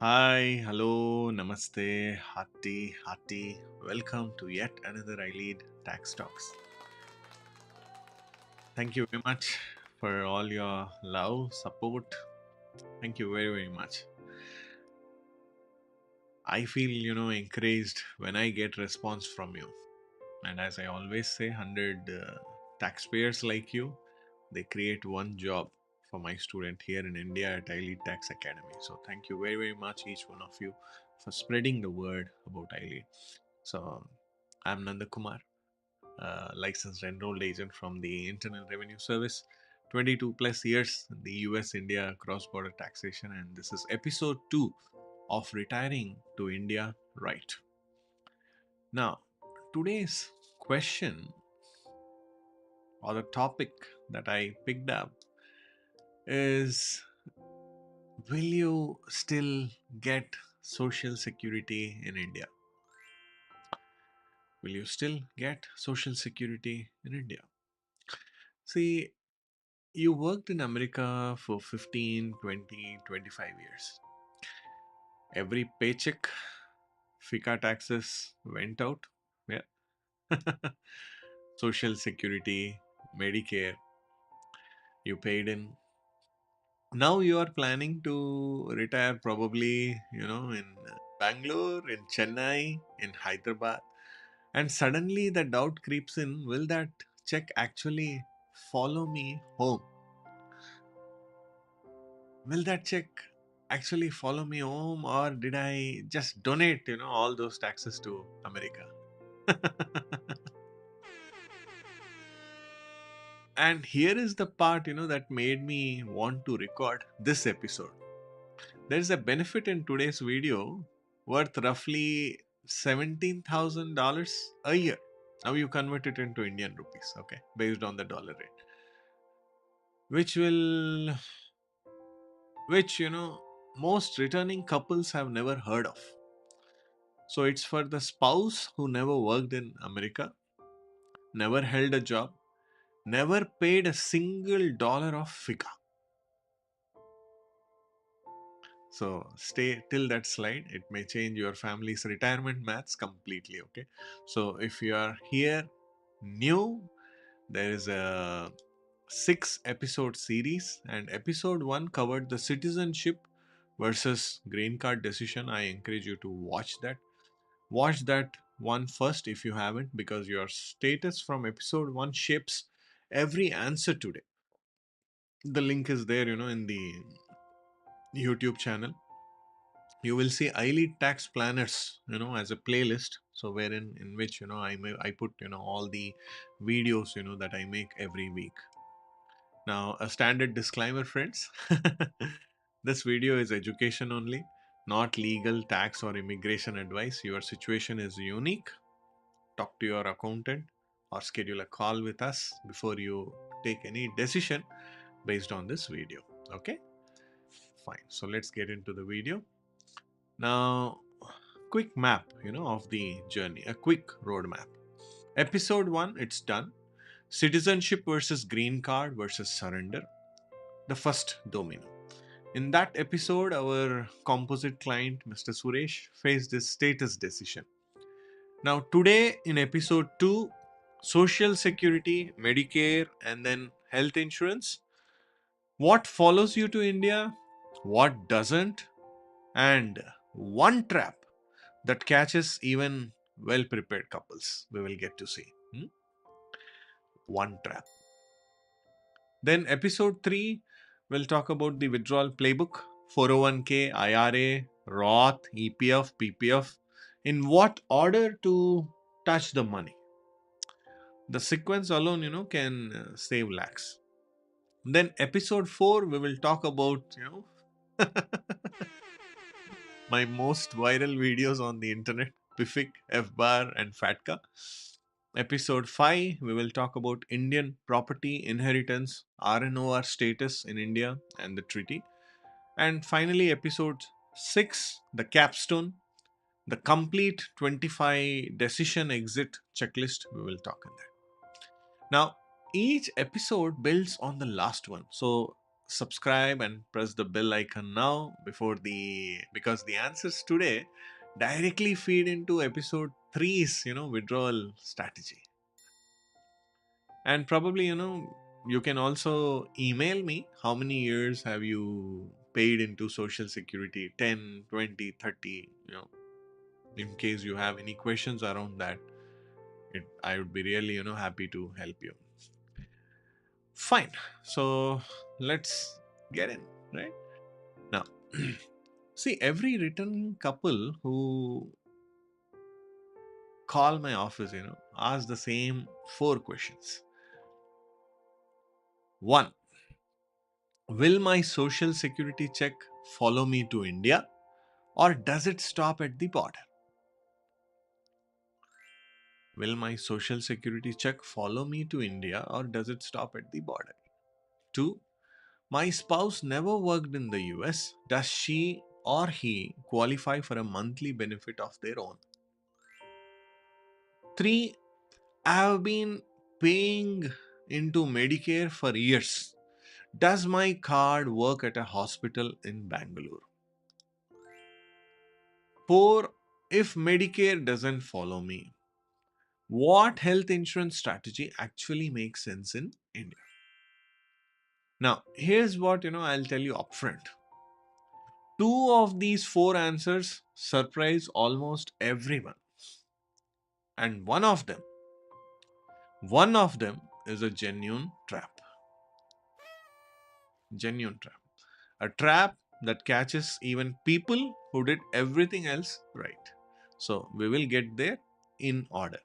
Hi, hello, namaste, hearty. Welcome to yet another I Lead Tax Talks. Thank you very much for all your love, support. Thank you very much. I feel, encouraged when I get response from you. And as I always say, 100 taxpayers like you, they create one job for my student here in India at I Lead Tax Academy. So thank you very much, each one of you, for spreading the word about I Lead. So I'm Nanda Kumar, licensed enrolled agent from the Internal Revenue Service, 22 plus years in the US India cross border taxation, and this is episode 2 of Retiring to India Right. Now, today's question or the topic that I picked up is, will you still get Social Security in India? Will you still get Social Security in India? See, you worked in America for 15, 20, 25 years. Every paycheck, FICA taxes went out. Yeah. Social Security, Medicare, you paid in. Now you are planning to retire probably, in Bangalore, in Chennai, in Hyderabad. And suddenly the doubt creeps in, will that check actually follow me home? Will that check actually follow me home, or did I just donate, all those taxes to America? And here is the part, that made me want to record this episode. There is a benefit in today's video worth roughly $17,000 a year. Now you convert it into Indian rupees, okay, based on the dollar rate, which will, which, most returning couples have never heard of. So it's for the spouse who never worked in America, never held a job, never paid a single dollar of FICA. So stay till that slide. It may change your family's retirement maths completely. Okay. So if you are here new, there is a 6 episode series, and episode 1 covered the citizenship versus green card decision. I encourage you to watch that. Watch that one first if you haven't, because your status from episode 1 shapes every answer today. The link is there, in the YouTube channel. You will see I Lead Tax Planners, as a playlist. So wherein in which I put all the videos that I make every week. Now, a standard disclaimer, friends. This video is education only, not legal, tax, or immigration advice. Your situation is unique. Talk to your accountant or schedule a call with us before you take any decision based on this video. Okay? Fine. So let's get into the video. Now, quick map, of the journey, a quick roadmap. Episode 1, it's done. Citizenship versus green card versus surrender. The first domino. In that episode, our composite client, Mr. Suresh, faced his status decision. Now, today in episode 2, Social Security, Medicare, and then health insurance. What follows you to India? What doesn't? And one trap that catches even well prepared couples. We will get to see. One trap. Then, episode 3, we'll talk about the withdrawal playbook, 401k, IRA, Roth, EPF, PPF, in what order to touch the money. The sequence alone, can save lakhs. Then, episode 4, we will talk about, my most viral videos on the internet, PIFIC, FBAR, and FATCA. Episode 5, we will talk about Indian property inheritance, RNOR status in India, and the treaty. And finally, episode 6, the capstone, the complete 25 decision exit checklist. We will talk on that. Now, each episode builds on the last one. So, subscribe and press the bell icon now because the answers today directly feed into episode three's withdrawal strategy. And probably you can also email me how many years have you paid into social security, 10, 20, 30, in case you have any questions around that. I would be really happy to help you. Fine. So let's get in, right? Now, see, every returning couple who call my office, ask the same four questions. One, will my social security check follow me to India or does it stop at the border? Will my social security check follow me to India or does it stop at the border? Two, my spouse never worked in the US. Does she or he qualify for a monthly benefit of their own? Three, I have been paying into Medicare for years. Does my card work at a hospital in Bangalore? Four, if Medicare doesn't follow me, what health insurance strategy actually makes sense in India? Now, here's what I'll tell you upfront. Two of these four answers surprise almost everyone. And one of them is a genuine trap. Genuine trap. A trap that catches even people who did everything else right. So we will get there in order.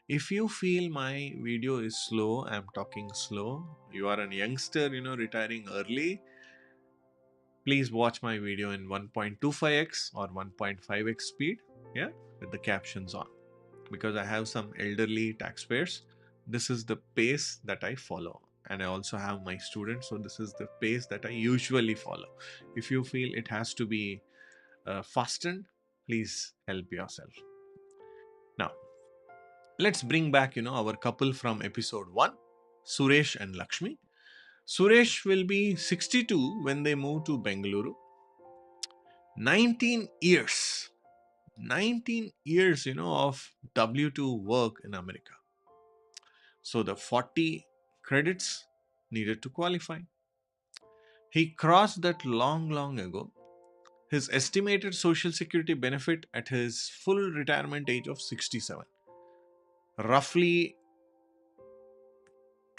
If you feel my video is slow, I'm talking slow, you are a youngster, retiring early, please watch my video in 1.25x or 1.5x speed, yeah, with the captions on. Because I have some elderly taxpayers, this is the pace that I follow. And I also have my students, so this is the pace that I usually follow. If you feel it has to be fastened, please help yourself. Now, let's bring back, our couple from episode 1, Suresh and Lakshmi. Suresh will be 62 when they move to Bengaluru. 19 years. 19 years, of W2 work in America. So the 40 credits needed to qualify. He crossed that long, long ago. His estimated social security benefit at his full retirement age of 67, roughly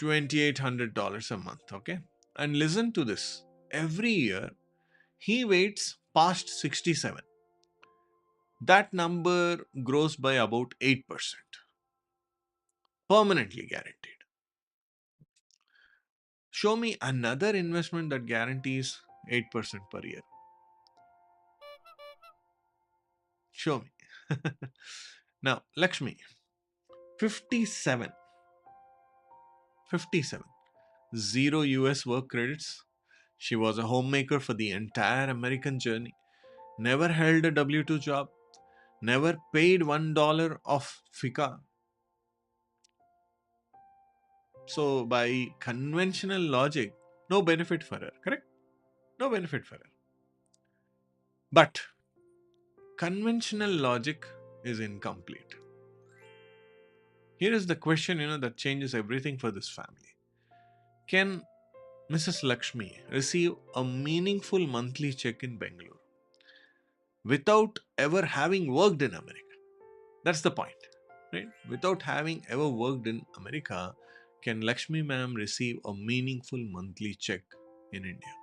$2,800 a month. Okay. And listen to this, every year he waits past 67. That number grows by about 8%, permanently guaranteed. Show me another investment that guarantees 8% per year. Show me. Now, Lakshmi, 57, 57, zero US work credits. She was a homemaker for the entire American journey, never held a W 2 job, never paid $1 of FICA. So, by conventional logic, no benefit for her, correct? No benefit for her. But conventional logic is incomplete. Here is the question, that changes everything for this family. Can Mrs. Lakshmi receive a meaningful monthly check in Bangalore without ever having worked in America? That's the point, right? Without having ever worked in America, can Lakshmi ma'am receive a meaningful monthly check in India?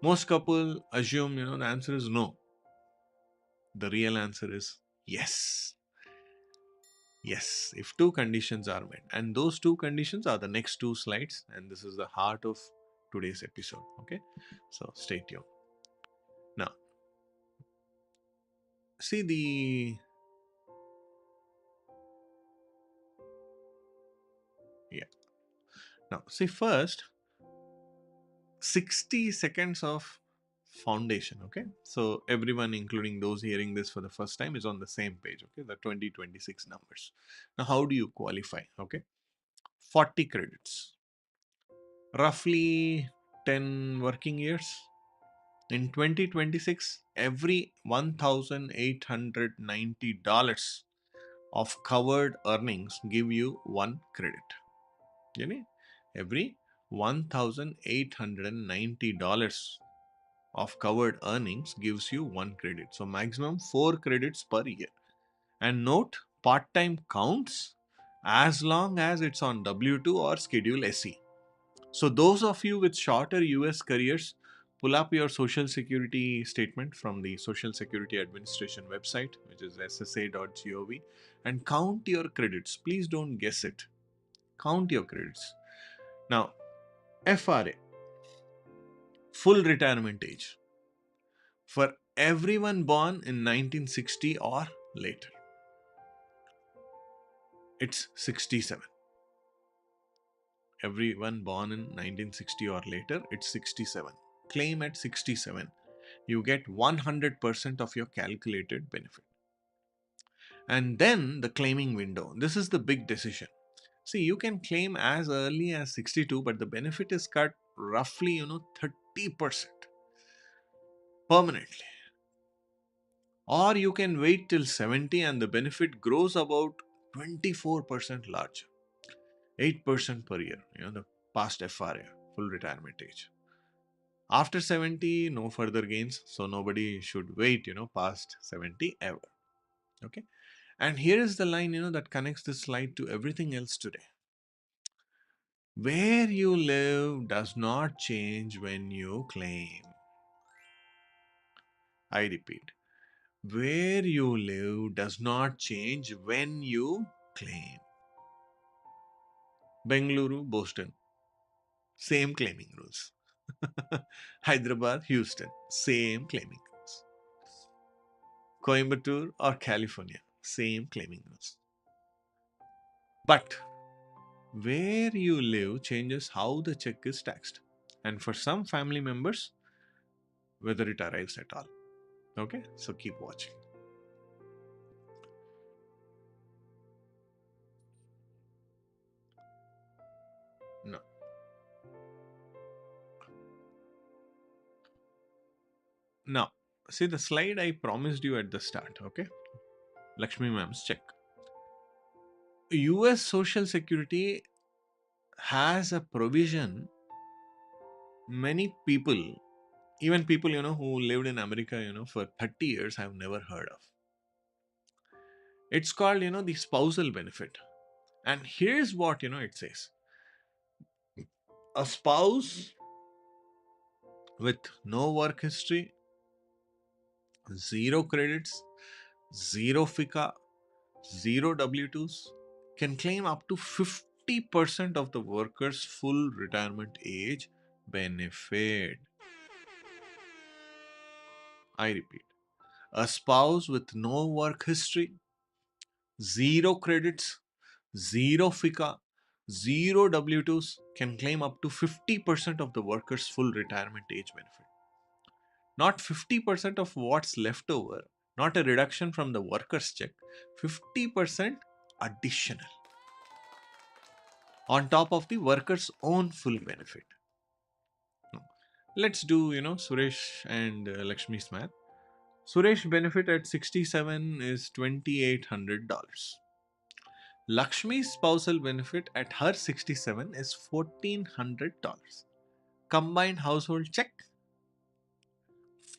Most couple assume, the answer is no. The real answer is yes. Yes, if two conditions are met. And those two conditions are the next two slides. And this is the heart of today's episode. Okay. So stay tuned. Now, see the. Yeah. Now, see first 60 seconds of foundation. Okay. So everyone, including those hearing this for the first time, is on the same page. Okay. The 2026 numbers. Now, how do you qualify? Okay. 40 credits. Roughly 10 working years. In 2026, every $1,890 of covered earnings give you one credit. यानी every $1,890 of covered earnings gives you one credit. So maximum 4 credits per year. And note, part-time counts as long as it's on W2 or Schedule SE. So those of you with shorter US careers, pull up your Social Security statement from the Social Security Administration website, which is ssa.gov, and count your credits. Please don't guess it. Count your credits. Now, FRA, full retirement age, for everyone born in 1960 or later, it's 67. Everyone born in 1960 or later, it's 67. Claim at 67. You get 100% of your calculated benefit. And then the claiming window. This is the big decision. See, you can claim as early as 62, but the benefit is cut roughly, 30% permanently. Or you can wait till 70 and the benefit grows about 24% larger, 8% per year, the past FRA, full retirement age. After 70, no further gains, so nobody should wait, past 70 ever. Okay. And here is the line, that connects this slide to everything else today. Where you live does not change when you claim. I repeat, where you live does not change when you claim. Bengaluru, Boston, same claiming rules. Hyderabad, Houston, same claiming rules. Coimbatore or California, same claiming rules. But where you live changes how the check is taxed. And for some family members, whether it arrives at all. Okay, so keep watching. No. Now, see the slide I promised you at the start, okay? Lakshmi ma'am's check. US Social Security has a provision many people, even people, who lived in America, for 30 years have never heard of. It's called, the spousal benefit. And here's what, it says. A spouse with no work history, zero credits, zero FICA, zero W2s can claim up to 50% of the worker's full retirement age benefit. I repeat, a spouse with no work history, zero credits, zero FICA, zero W2s can claim up to 50% of the worker's full retirement age benefit. Not 50% of what's left over, not a reduction from the worker's check, 50% additional on top of the worker's own full benefit. Let's do, Suresh and Lakshmi's math. Suresh benefit at 67 is $2,800. Lakshmi's spousal benefit at her 67 is $1,400. Combined household check,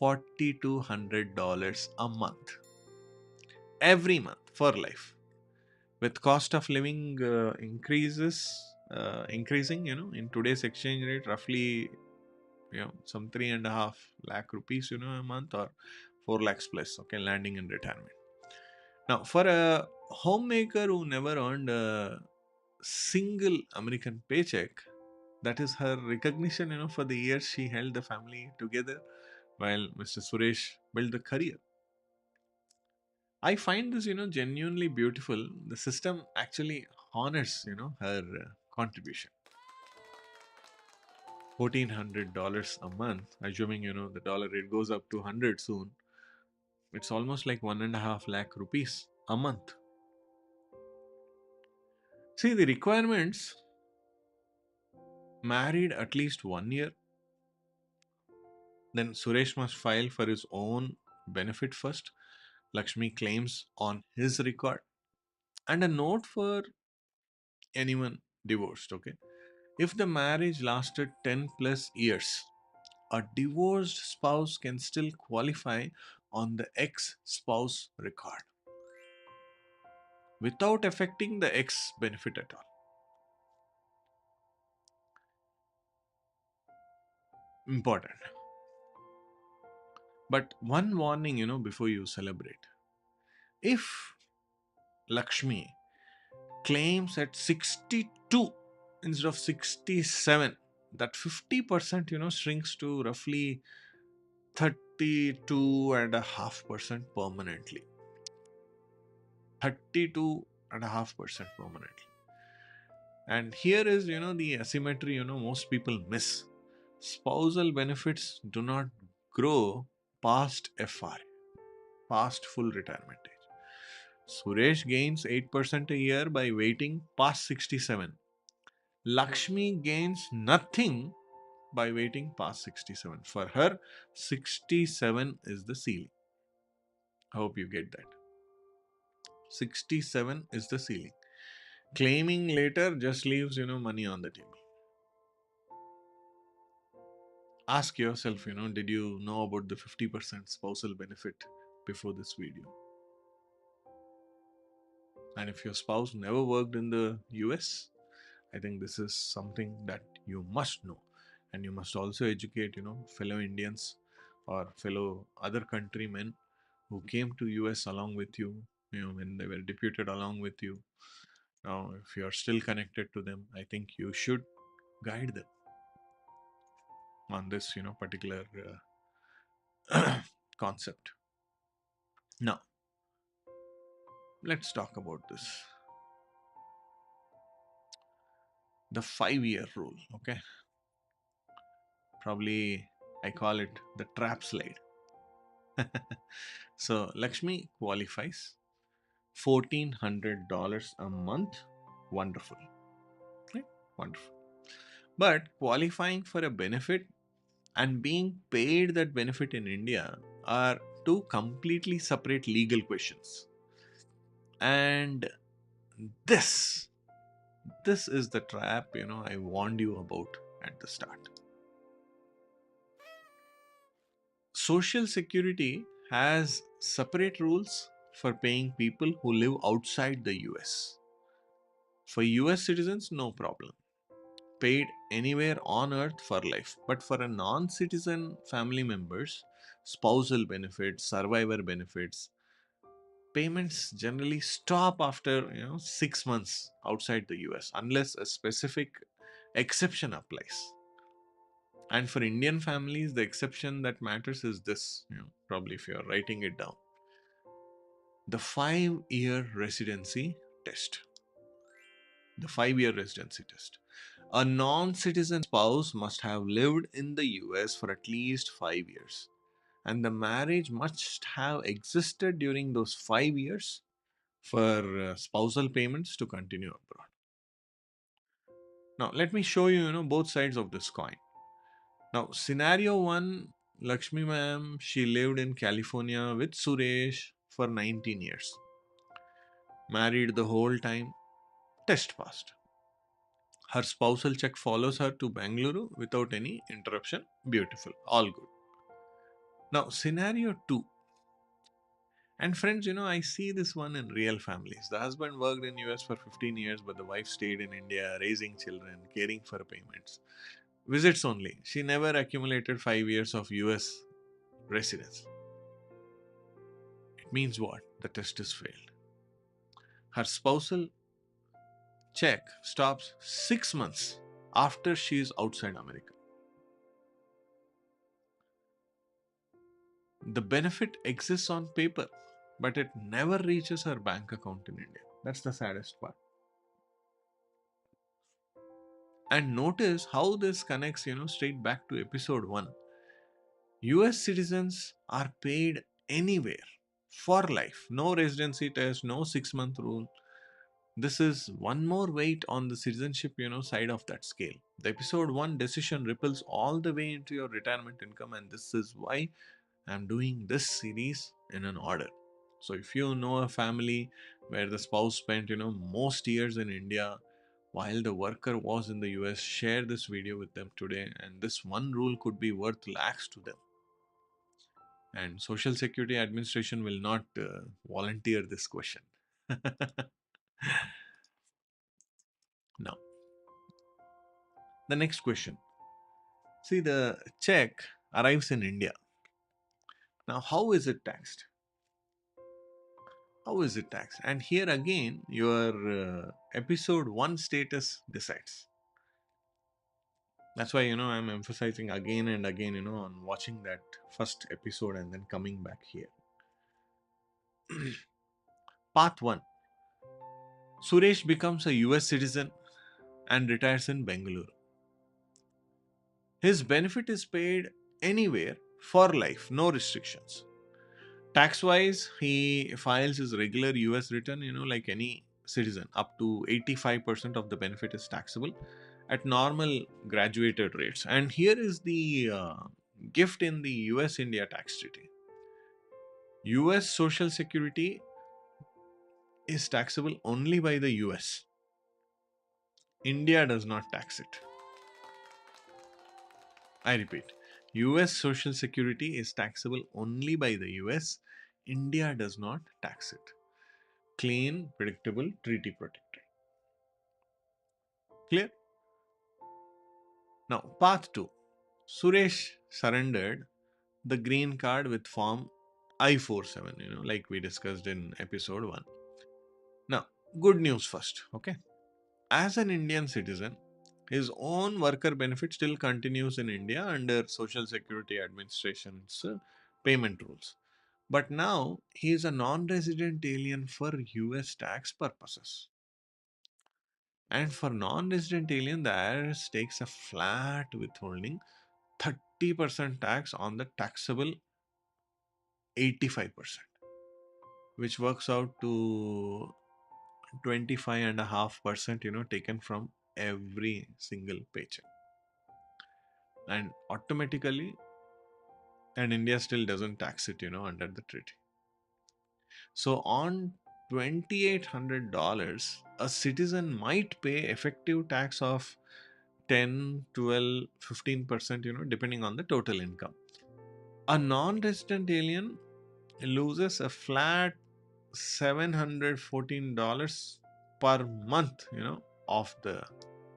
$4,200 a month. Every month for life. With cost of living increasing, in today's exchange rate, roughly, some 3.5 lakh rupees, a month, or 4 lakhs plus, okay, landing in retirement. Now, for a homemaker who never earned a single American paycheck, that is her recognition, for the years she held the family together while Mr. Suresh built the career. I find this, genuinely beautiful. The system actually honors, her contribution. $1,400 a month, assuming, the dollar rate goes up to 100 soon. It's almost like 1.5 lakh rupees a month. See, the requirements: married at least 1 year, Then Suresh must file for his own benefit first. Lakshmi claims on his record, and a note for anyone divorced. Okay, if the marriage lasted 10 plus years, a divorced spouse can still qualify on the ex spouse record without affecting the ex benefit at all. Important. But one warning, before you celebrate. If Lakshmi claims at 62 instead of 67, that 50%, shrinks to roughly 32.5% permanently. 32.5% permanently. And here is, the asymmetry, most people miss. Spousal benefits do not grow past FR, past full retirement age. Suresh gains 8% a year by waiting past 67. Lakshmi gains nothing by waiting past 67. For her, 67 is the ceiling. I hope you get that. 67 is the ceiling. Claiming later just leaves, money on the table. Ask yourself, did you know about the 50% spousal benefit before this video? And if your spouse never worked in the US, I think this is something that you must know. And you must also educate, fellow Indians or fellow other countrymen who came to US along with you, when they were deputed along with you. Now, if you are still connected to them, I think you should guide them on this, particular concept. Now, let's talk about this. The 5-year rule, okay? Probably I call it the trap slide. So, Lakshmi qualifies $1,400 a month. Wonderful. Right? Wonderful. But qualifying for a benefit and being paid that benefit in India are two completely separate legal questions. And this this is the trap, I warned you about at the start. Social Security has separate rules for paying people who live outside the US. For US citizens, no problem. Paid anywhere on earth for life. But for a non citizen family members, spousal benefits, survivor benefits, payments generally stop after 6 months outside the US unless a specific exception applies. And for Indian families, the exception that matters is this, probably if you're writing it down. The 5-year residency test. The 5-year residency test. A non citizen spouse must have lived in the US for at least 5 years. And the marriage must have existed during those 5 years for spousal payments to continue abroad. Now, let me show you, both sides of this coin. Now, scenario one, Lakshmi ma'am, she lived in California with Suresh for 19 years. Married the whole time, test passed. Her spousal check follows her to Bengaluru without any interruption. Beautiful, all good. Now, scenario two. And friends, I see this one in real families. The husband worked in US for 15 years, but the wife stayed in India, raising children, caring for payments. Visits only. She never accumulated 5 years of US residence. It means what? The test is failed. Her spousal check stops 6 months after she is outside America. The benefit exists on paper, but it never reaches her bank account in India. That's the saddest part. And notice how this connects, straight back to episode 1. US citizens are paid anywhere for life. No residency test, no 6-month rule. This is one more weight on the citizenship, side of that scale. The episode 1 decision ripples all the way into your retirement income, and this is why I'm doing this series in an order. So if you know a family where the spouse spent, most years in India while the worker was in the US, share this video with them today, and this one rule could be worth lakhs to them. And Social Security Administration will not volunteer this question. Now, the next question. See, the check arrives in India. Now, how is it taxed? How is it taxed? And here again, your episode 1 status decides. That's why, I'm emphasizing again and again, on watching that first episode and then coming back here. Path 1. Suresh becomes a US citizen and retires in Bengaluru. His benefit is paid anywhere for life, no restrictions. Tax wise, he files his regular US return, like any citizen. Up to 85% of the benefit is taxable at normal graduated rates. And here is the gift in the US India tax treaty. US Social Security is taxable only by the US. India does not tax it. I repeat, US Social Security is taxable only by the US. India does not tax it. Clean, predictable, treaty protected. Clear? Now, path 2. Suresh surrendered the green card with form I-47, like we discussed in episode 1. Now, good news first, okay? As an Indian citizen, his own worker benefit still continues in India under Social Security Administration's payment rules. But now he is a non-resident alien for US tax purposes. And for non-resident alien, the IRS takes a flat withholding 30% tax on the taxable 85%, which works out to 25.5%, taken from every single paycheck. And automatically, and India still doesn't tax it, under the treaty. So on $2,800, a citizen might pay effective tax of 10, 12, 15%, depending on the total income. A non-resident alien loses a flat $714 per month, off the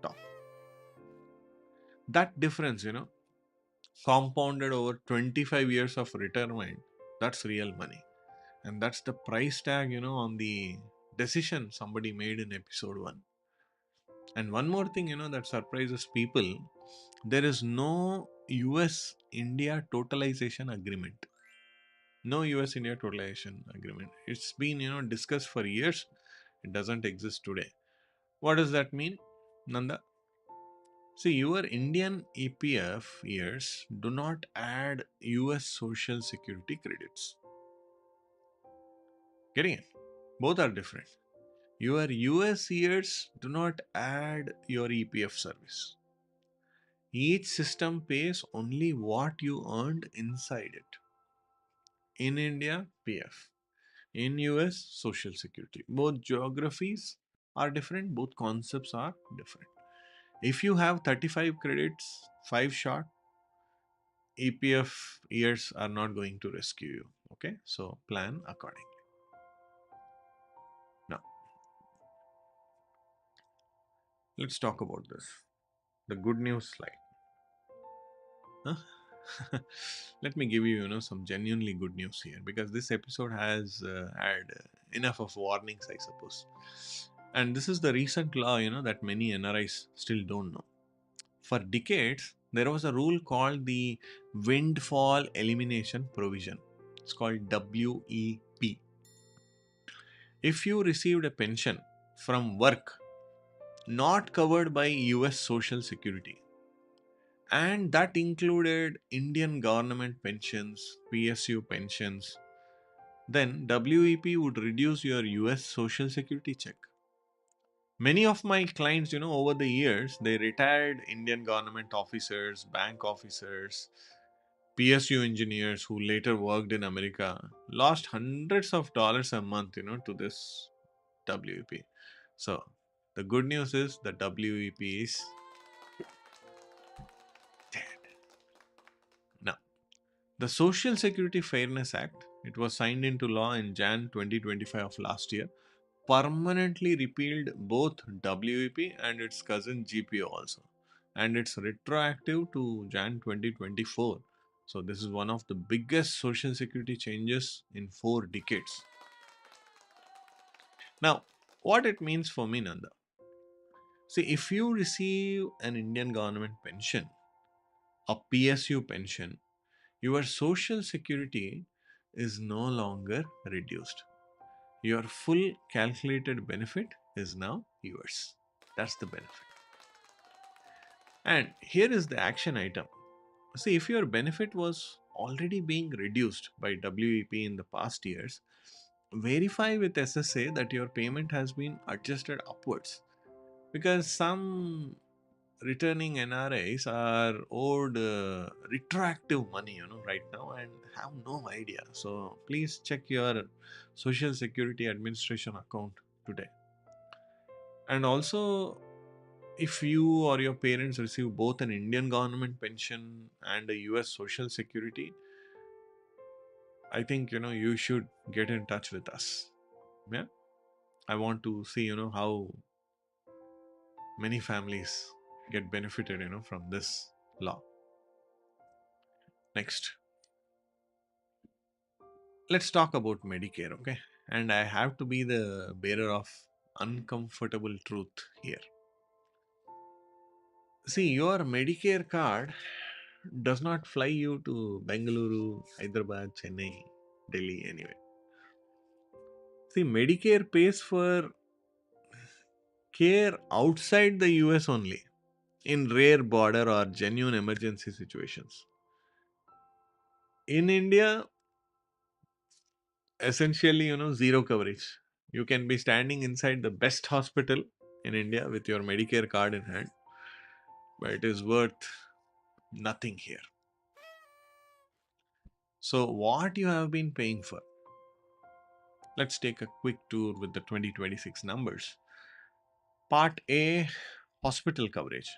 top. That difference, compounded over 25 years of retirement, that's real money. And that's the price tag, on the decision somebody made in episode 1. And one more thing, that surprises people, there is no US India totalization agreement. No US India totalization agreement. It's been, discussed for years. It doesn't exist today. What does that mean, Nanda? See, your Indian EPF years do not add US Social Security credits. Getting it? Both are different. Your US years do not add your EPF service. Each system pays only what you earned inside it. In India, PF. In US, Social Security. Both geographies are different, both concepts are different. If you have 35 credits, 5 short, EPF years are not going to rescue you. Okay, so plan accordingly. Now, let's talk about this. The good news slide. Huh? Let me give you, some genuinely good news here, because this episode has had enough of warnings, I suppose. And this is the recent law, that many NRIs still don't know. For decades, there was a rule called the Windfall Elimination Provision. It's called WEP. If you received a pension from work not covered by US Social Security, and that included Indian government pensions, PSU pensions, then WEP would reduce your US Social Security check. Many of my clients, over the years, they retired Indian government officers, bank officers, PSU engineers who later worked in America, lost hundreds of dollars a month, to this WEP. So the good news is the WEP is dead. Now, the Social Security Fairness Act, it was signed into law in Jan 2025 of last year, permanently repealed both WEP and its cousin GPO also. And it's retroactive to Jan 2024. So this is one of the biggest social security changes in 4 decades. Now, what it means for me, Nanda? See, if you receive an Indian government pension, a PSU pension, your social security is no longer reduced. Your full calculated benefit is now yours. That's the benefit. And here is the action item. See, if your benefit was already being reduced by WEP in the past years, verify with SSA that your payment has been adjusted upwards. Because some returning NRIs are owed retroactive money, right now and have no idea. So please check your Social Security Administration account today. And also, if you or your parents receive both an Indian government pension and a US Social Security, I think you should get in touch with us. Yeah, I want to see how many families get benefited from this law. Next, let's talk about Medicare, okay? And I have to be the bearer of uncomfortable truth here. See, your Medicare card does not fly you to Bengaluru, Hyderabad, Chennai, Delhi, anyway. See, Medicare pays for care outside the US only in rare border or genuine emergency situations. In India, essentially, zero coverage. You can be standing inside the best hospital in India with your Medicare card in hand, but it is worth nothing here. So, what you have been paying for? Let's take a quick tour with the 2026 numbers. Part A, hospital coverage.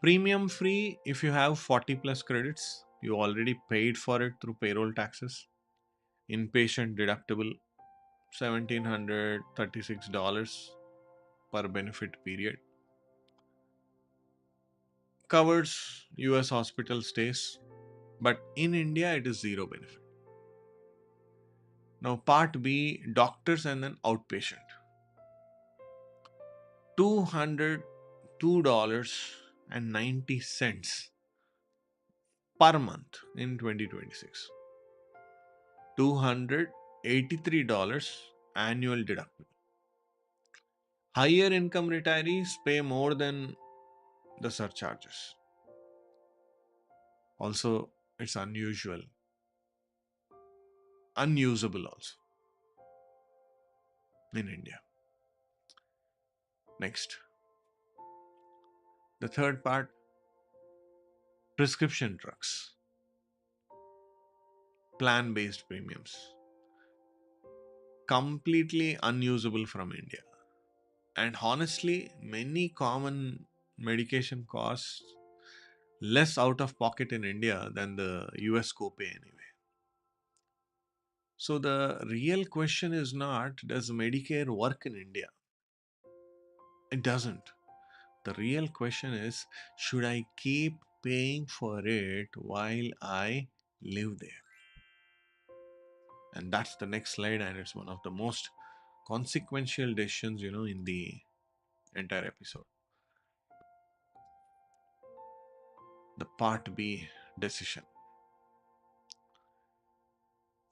Premium free if you have 40 plus credits. You already paid for it through payroll taxes. Inpatient deductible $1,736 per benefit period. Covers US hospital stays, but in India it is zero benefit. Now, part B, doctors and then outpatient. $202.90 per month in 2026. $283 annual deductible. Higher income retirees pay more than the surcharges. Also, it's unusual, unusable also in India. Next, the third part, prescription drugs, plan based premiums, completely unusable from India. And honestly, many common medication costs less out of pocket in India than the US copay anyway. So the real question is not, does Medicare work in India? It doesn't. The real question is, should I keep paying for it while I live there? And that's the next slide, and it's one of the most consequential decisions, in the entire episode. The part B decision.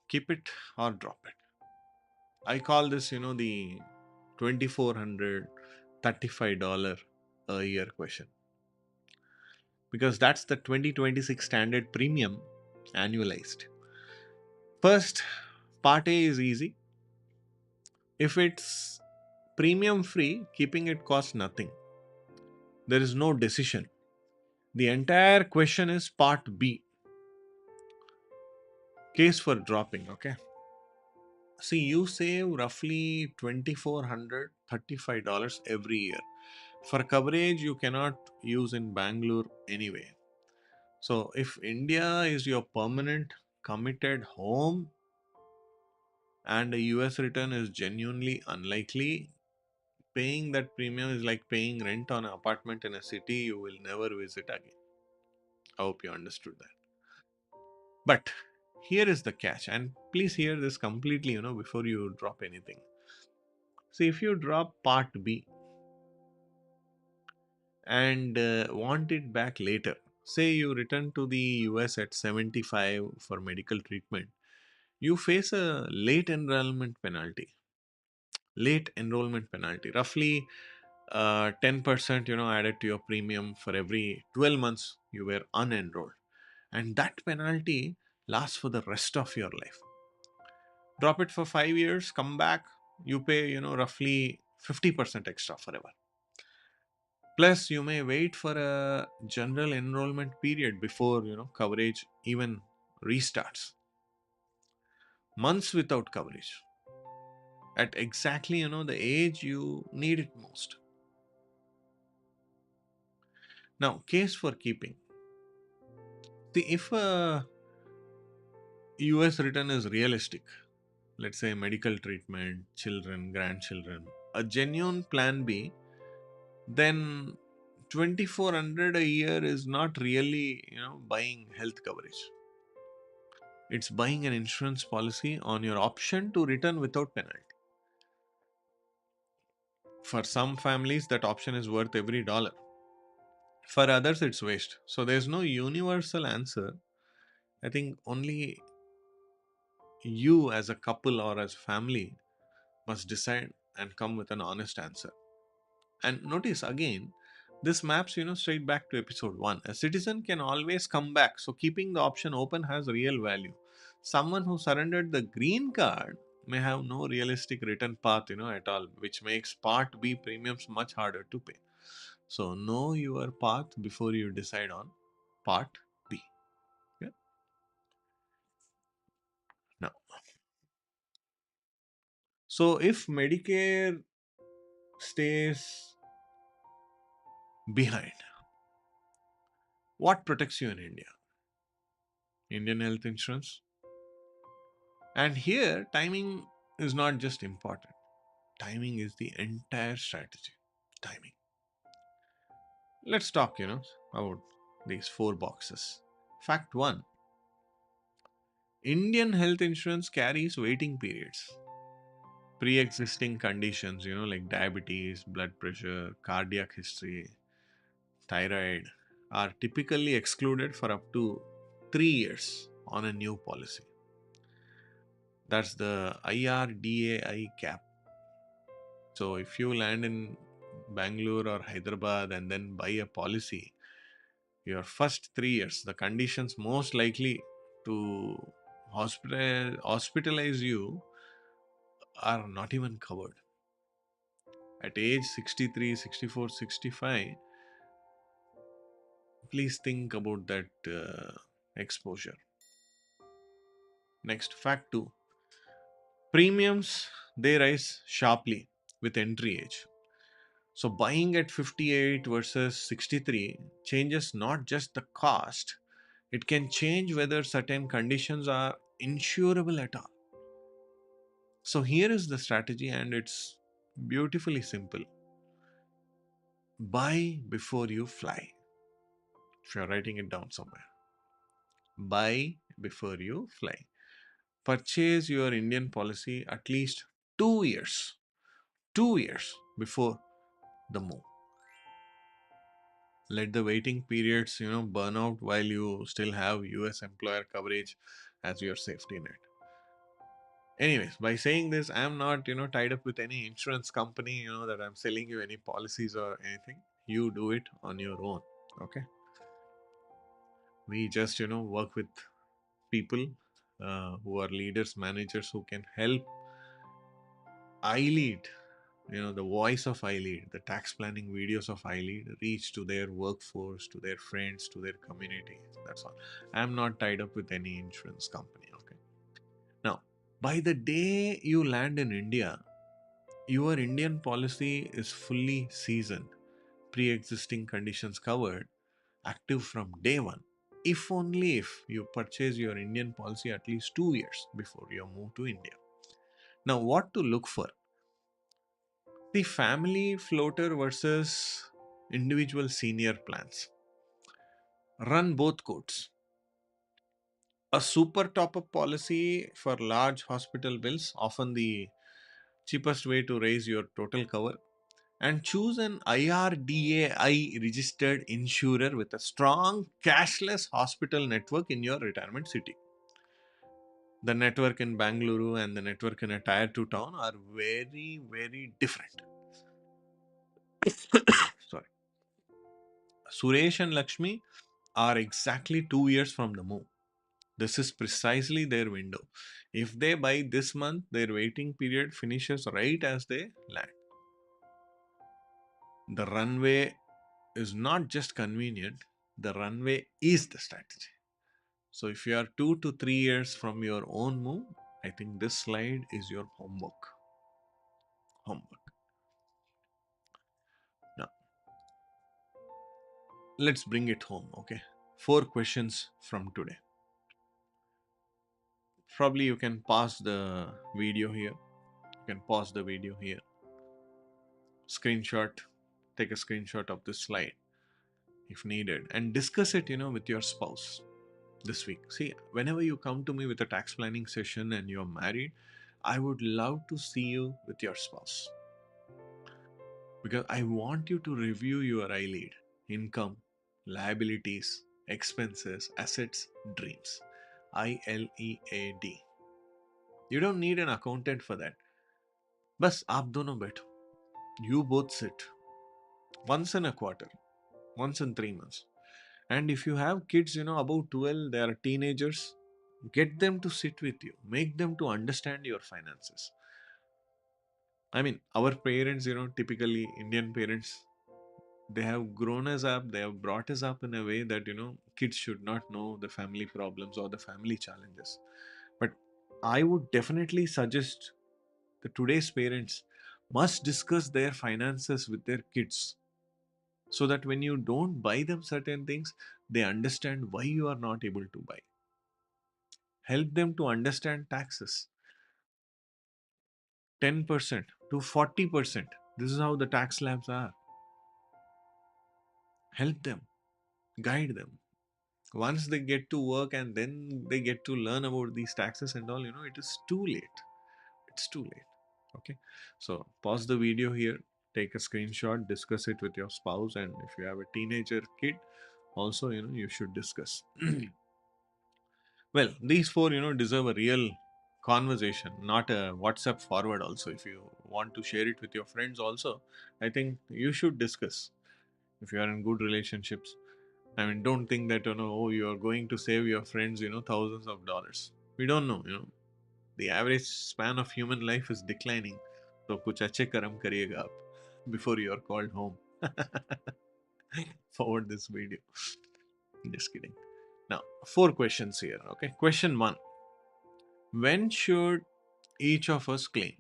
Keep it or drop it. I call this, the $2,435 a year question. Because that's the 2026 standard premium annualized. First, part A is easy. If it's premium free, keeping it costs nothing. There is no decision. The entire question is part B, case for dropping. Okay. See, you save roughly $2,435 every year for coverage you cannot use in Bangalore anyway. So, if India is your permanent committed home and a US return is genuinely unlikely, paying that premium is like paying rent on an apartment in a city you will never visit again. I hope you understood that. But here is the catch, and please hear this completely, before you drop anything. See, if you drop part B and want it back later, say you return to the US at 75 for medical treatment, you face a late enrollment penalty. Late enrollment penalty, roughly 10% added to your premium for every 12 months you were unenrolled, and that penalty lasts for the rest of your life. Drop it for 5 years, come back, you pay roughly 50% extra forever. Plus you may wait for a general enrollment period before coverage even restarts. Months without coverage at exactly the age you need it most. Now, case for keeping. See, if a US return is realistic, let's say medical treatment, children, grandchildren, a genuine plan B, then 2400 a year is not really, buying health coverage. It's buying an insurance policy on your option to return without penalty. For some families, that option is worth every dollar. For others, it's waste. So there's no universal answer. I think only you as a couple or as family must decide and come with an honest answer. And notice again, this maps, straight back to episode 1. A citizen can always come back, so keeping the option open has real value. Someone who surrendered the green card may have no realistic return path, at all, which makes part B premiums much harder to pay. So know your path before you decide on part B. Yeah. Now, so if Medicare stays behind, what protects you in India? Indian health insurance. And here, timing is not just important, timing is the entire strategy. Timing. Let's talk, about these 4 boxes. Fact 1, Indian health insurance carries waiting periods. Pre existing conditions, like diabetes, blood pressure, cardiac history, thyroid, are typically excluded for up to 3 years on a new policy. That's the IRDAI cap. So if you land in Bangalore or Hyderabad and then buy a policy, your first 3 years, the conditions most likely to hospitalize you are not even covered. At age 63, 64, 65, please think about that exposure. Next, fact 2, premiums, they rise sharply with entry age. So buying at 58 versus 63 changes not just the cost, it can change whether certain conditions are insurable at all. So here is the strategy, and it's beautifully simple. Buy before you fly. If you're writing it down somewhere, buy before you fly. Purchase your Indian policy at least 2 years, 2 years before the move. Let the waiting periods, burn out while you still have US employer coverage as your safety net. Anyways, by saying this, I'm not, tied up with any insurance company, that I'm selling you any policies or anything. You do it on your own. Okay. We just, work with people who are leaders, managers who can help I lead the voice of iLead, the tax planning videos of iLead reach to their workforce, to their friends, to their community. That's all. I'm not tied up with any insurance company. Okay. Now, by the day you land in India, your Indian policy is fully seasoned, pre existing conditions covered, active from day one. If only if you purchase your Indian policy at least 2 years before you move to India. Now, what to look for? The family floater versus individual senior plans. Run both codes. A super top up policy for large hospital bills, often the cheapest way to raise your total cover. And choose an IRDAI registered insurer with a strong cashless hospital network in your retirement city. The network in Bengaluru and the network in a tier 2 town are very, very different. Sorry. Suresh and Lakshmi are exactly 2 years from the move. This is precisely their window. If they buy this month, their waiting period finishes right as they land. The runway is not just convenient, the runway is the strategy. So if you are 2 to 3 years from your own move, I think this slide is your homework. Homework. Now, let's bring it home, okay? 4 questions from today. Probably you can pause the video here. You can pause the video here. Screenshot, take a screenshot of this slide if needed, and discuss it, with your spouse this week. See, whenever you come to me with a tax planning session and you're married, I would love to see you with your spouse because I want you to review your ILEAD, income, liabilities, expenses, assets, dreams. ILEAD. You don't need an accountant for that. बस आप दोनों बैठो. You both sit once in a quarter, once in 3 months. And if you have kids, about 12, they are teenagers, get them to sit with you, make them to understand your finances. I mean, our parents, typically Indian parents, they have grown us up, they have brought us up in a way that, kids should not know the family problems or the family challenges. But I would definitely suggest that today's parents must discuss their finances with their kids so that when you don't buy them certain things, they understand why you are not able to buy. Help them to understand taxes. 10% to 40%. This is how the tax slabs are. Help them, guide them. Once they get to work and then they get to learn about these taxes and all, it is too late. It's too late. Okay. So pause the video here, take a screenshot, discuss it with your spouse, and if you have a teenager kid, also, you should discuss. Well, these four, deserve a real conversation, not a WhatsApp forward. Also, if you want to share it with your friends, also, I think you should discuss if you are in good relationships. I mean, don't think that, oh, you are going to save your friends, thousands of dollars. We don't know, the average span of human life is declining. So, kuch achhe karam kariyega aap before you are called home. Forward this video. Just kidding. Now, 4 questions here. Okay. Question one: when should each of us claim?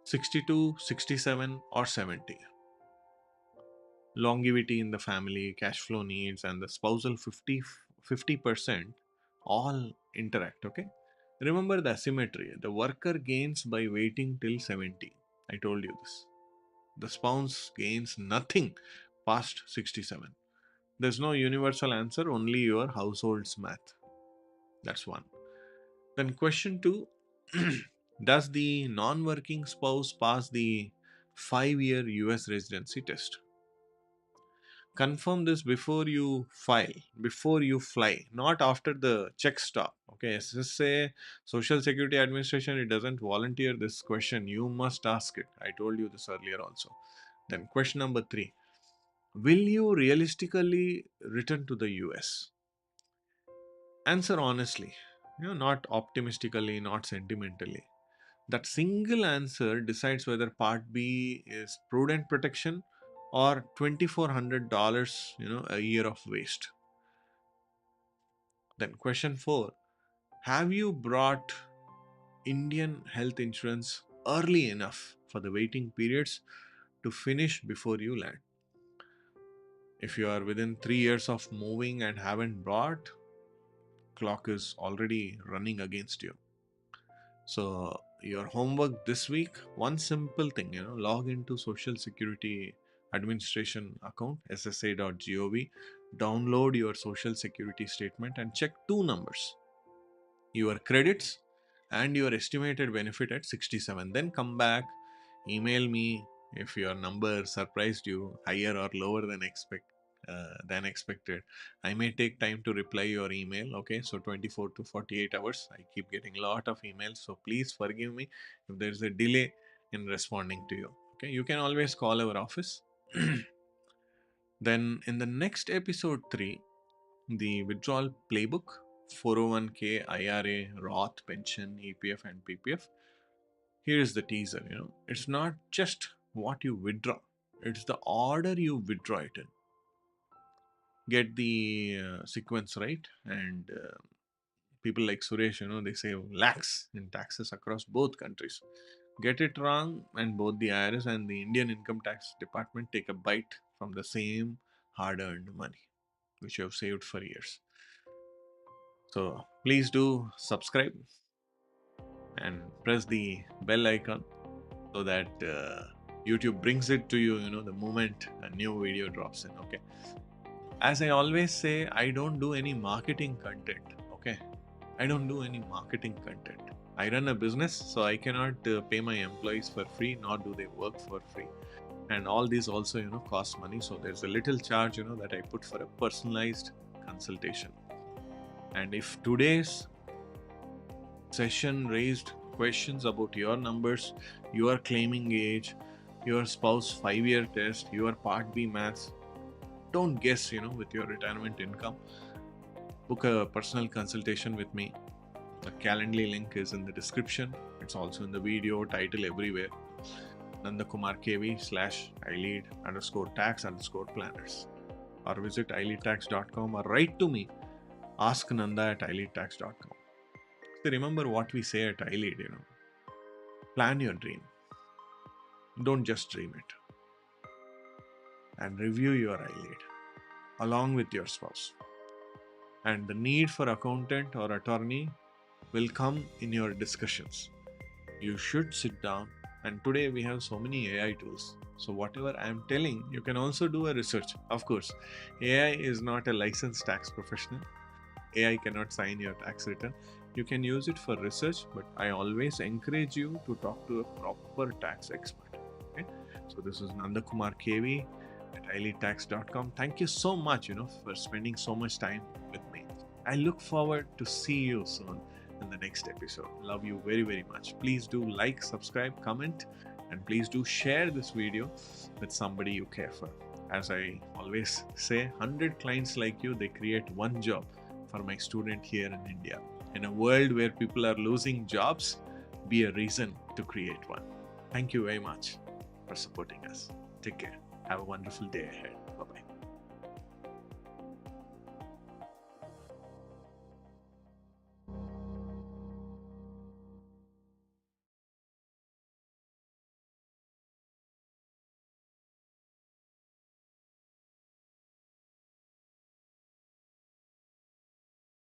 62, 67, or 70? Longevity in the family, cash flow needs, and the spousal 50% all interact. Okay. Remember the asymmetry. The worker gains by waiting till 70. I told you this. The spouse gains nothing past 67. There's no universal answer, only your household's math. That's one. Then, question two: does the non working spouse pass the 5 year US residency test? Confirm this before you file, before you fly, not after the check stop. Okay, SSA, Social Security Administration, it doesn't volunteer this question. You must ask it. I told you this earlier also. Then, question number three: will you realistically return to the US? Answer honestly, not optimistically, not sentimentally. That single answer decides whether Part B is prudent protection or $2,400, a year of waste. Then question 4, have you brought Indian health insurance early enough for the waiting periods to finish before you land? If you are within 3 years of moving and haven't brought, clock is already running against you. So your homework this week, one simple thing, log into Social Security Administration account, ssa.gov, download your Social Security statement and check two numbers, your credits and your estimated benefit at 67. Then come back, email me if your number surprised you higher or lower than expected. I may take time to reply your email. Okay, so 24 to 48 hours. I keep getting a lot of emails, so please forgive me if there's a delay in responding to you. Okay, you can always call our office. Then in the next episode 3, the withdrawal playbook, 401k, IRA, Roth, pension, EPF, and PPF. Here is the teaser. It's not just what you withdraw, it's the order you withdraw it in. Get the sequence right, and people like Suresh, they save lakhs in taxes across both countries. Get it wrong, and both the IRS and the Indian Income Tax Department take a bite from the same hard-earned money which you have saved for years. So please do subscribe and press the bell icon so that YouTube brings it to you, the moment a new video drops in. Okay. As I always say, I don't do any marketing content. Okay. I don't do any marketing content. I run a business, so I cannot pay my employees for free, nor do they work for free. And all these also, cost money. So there's a little charge, that I put for a personalized consultation. And if today's session raised questions about your numbers, your claiming age, your spouse 5-year test, your Part B maths, don't guess, with your retirement income. Book a personal consultation with me. The Calendly link is in the description. It's also in the video, title, everywhere. Nanda Kumar K V /ilead_tax_planners. Or visit ileadtax.com or write to me. Ask Nanda at ileadtax.com. So remember what we say at iLead, plan your dream. Don't just dream it. And review your iLead along with your spouse. And the need for accountant or attorney will come in your discussions. You should sit down, and today we have so many AI tools. So whatever I am telling, you can also do a research. Of course, AI is not a licensed tax professional. AI cannot sign your tax return. You can use it for research, but I always encourage you to talk to a proper tax expert. Okay? So this is Nanda Kumar K V at ileadtax.com. Thank you so much, for spending so much time with me. I look forward to see you soon in the next episode. Love you very, very much. Please do like, subscribe, comment, and please do share this video with somebody you care for. As I always say, 100 clients like you, they create one job for my student here in India. In a world where people are losing jobs, be a reason to create one. Thank you very much for supporting us. Take care. Have a wonderful day ahead. Bye-bye.